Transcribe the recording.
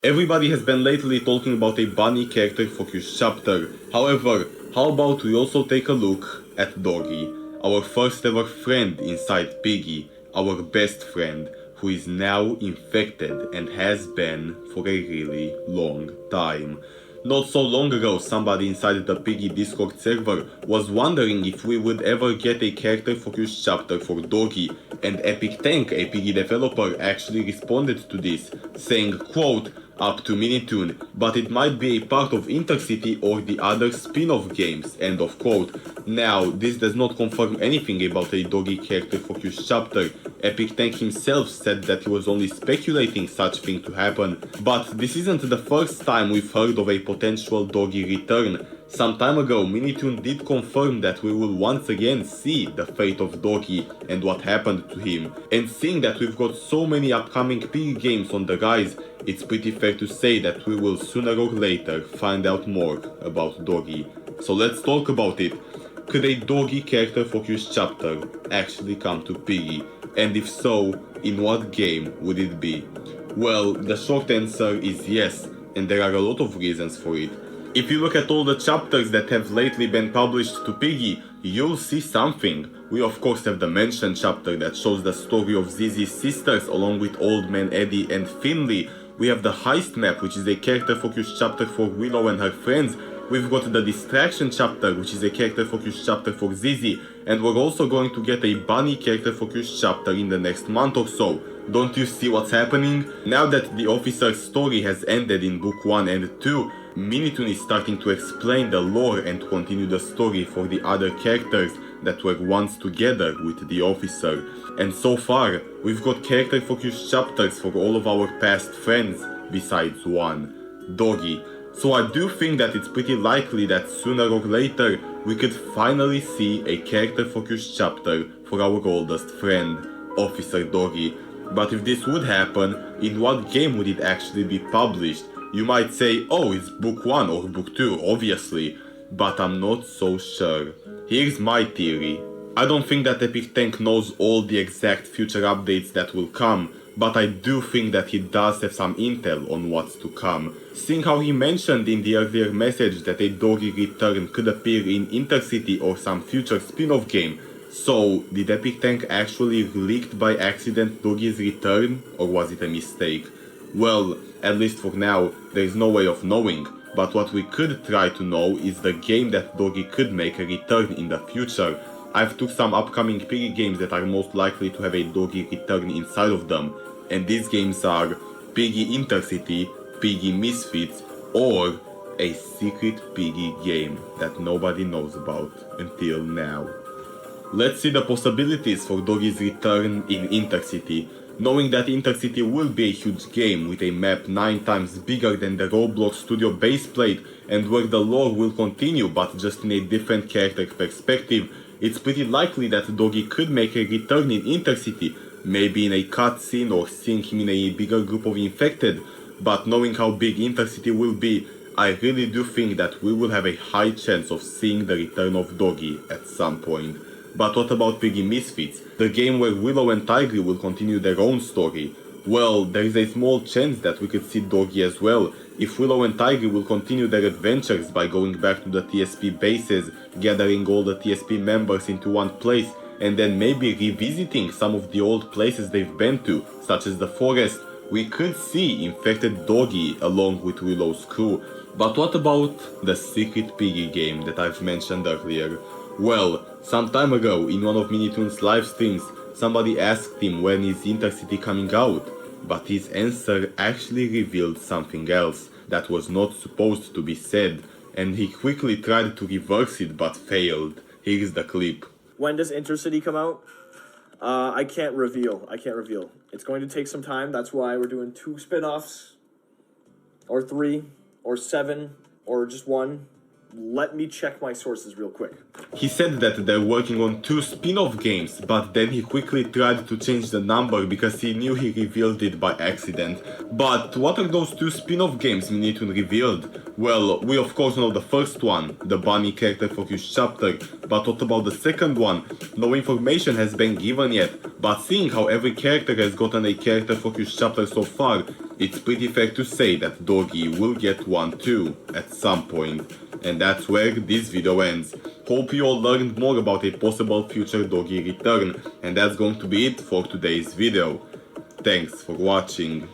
Everybody has been lately talking about a bunny character-focused chapter. However, how about we also take a look at Doggy, our first ever friend inside Piggy, our best friend, who is now infected and has been for a really long time. Not so long ago, somebody inside the Piggy Discord server was wondering if we would ever get a character-focused chapter for Doggy, and Epic Tank, a Piggy developer, actually responded to this, saying, quote, "Up to Minitoon, but it might be a part of Intercity or the other spin-off games," end of quote. Now, this does not confirm anything about a Doggy character-focused chapter. Epic Tank himself said that he was only speculating such thing to happen, but this isn't the first time we've heard of a potential Doggy return. Some time ago, Minitoon did confirm that we will once again see the fate of Doggy and what happened to him. And seeing that we've got so many upcoming Piggy games on the rise, it's pretty fair to say that we will sooner or later find out more about Doggy. So let's talk about it. Could a Doggy character-focused chapter actually come to Piggy? And if so, in what game would it be? Well, the short answer is yes, and there are a lot of reasons for it. If you look at all the chapters that have lately been published to Piggy, you'll see something. We of course have the mentioned chapter that shows the story of Zizi's sisters along with Old Man Eddie and Finley. We have the heist map, which is a character-focused chapter for Willow and her friends. We've got the distraction chapter, which is a character-focused chapter for Zizi, and we're also going to get a bunny character-focused chapter in the next month or so. Don't you see what's happening? Now that the officer's story has ended in book 1 and 2, Minitoon is starting to explain the lore and to continue the story for the other characters that were once together with the officer. And so far, we've got character-focused chapters for all of our past friends, besides one, Doggy. So I do think that it's pretty likely that sooner or later we could finally see a character-focused chapter for our oldest friend, Officer Doggy. But if this would happen, in what game would it actually be published? You might say, oh, it's book 1 or book 2, obviously, but I'm not so sure. Here's my theory. I don't think that Epic Tank knows all the exact future updates that will come, but I do think that he does have some intel on what's to come. Seeing how he mentioned in the earlier message that a Doggy return could appear in Intercity or some future spin-off game, so did Epic Tank actually leaked by accident Doggy's return, or was it a mistake? Well, at least for now, there is no way of knowing, but what we could try to know is the game that Doggy could make a return in the future. I've took some upcoming Piggy games that are most likely to have a Doggy return inside of them, and these games are Piggy Intercity, Piggy Misfits, or a secret Piggy game that nobody knows about until now. Let's see the possibilities for Doggy's return in Intercity. Knowing that Intercity will be a huge game with a map 9 times bigger than the Roblox studio baseplate and where the lore will continue but just in a different character perspective, it's pretty likely that Doggy could make a return in Intercity, maybe in a cutscene or seeing him in a bigger group of infected, but knowing how big Intercity will be, I really do think that we will have a high chance of seeing the return of Doggy at some point. But what about Piggy Misfits, the game where Willow and Tigry will continue their own story? Well, there is a small chance that we could see Doggy as well, if Willow and Tigry will continue their adventures by going back to the TSP bases, gathering all the TSP members into one place, and then maybe revisiting some of the old places they've been to, such as the forest. We could see infected Doggy along with Willow's crew. But what about the secret Piggy game that I've mentioned earlier? Well, some time ago, in one of Minitoon's live streams, somebody asked him when is Intercity coming out, but his answer actually revealed something else that was not supposed to be said, and he quickly tried to reverse it but failed. Here's the clip. When does Intercity come out? I can't reveal. It's going to take some time, that's why we're doing 2 spin-offs, or 3, or 7, or just 1. Let me check my sources real quick. He said that they're working on 2 spin-off games, but then he quickly tried to change the number because he knew he revealed it by accident. But what are those 2 spin-off games Minitoon revealed? Well, we of course know the first one, the bunny character-focused chapter, but what about the second one? No information has been given yet, but seeing how every character has gotten a character-focused chapter so far, it's pretty fair to say that Doggy will get one too, at some point. And that's where this video ends. Hope you all learned more about a possible future Doggy return, and that's going to be it for today's video. Thanks for watching.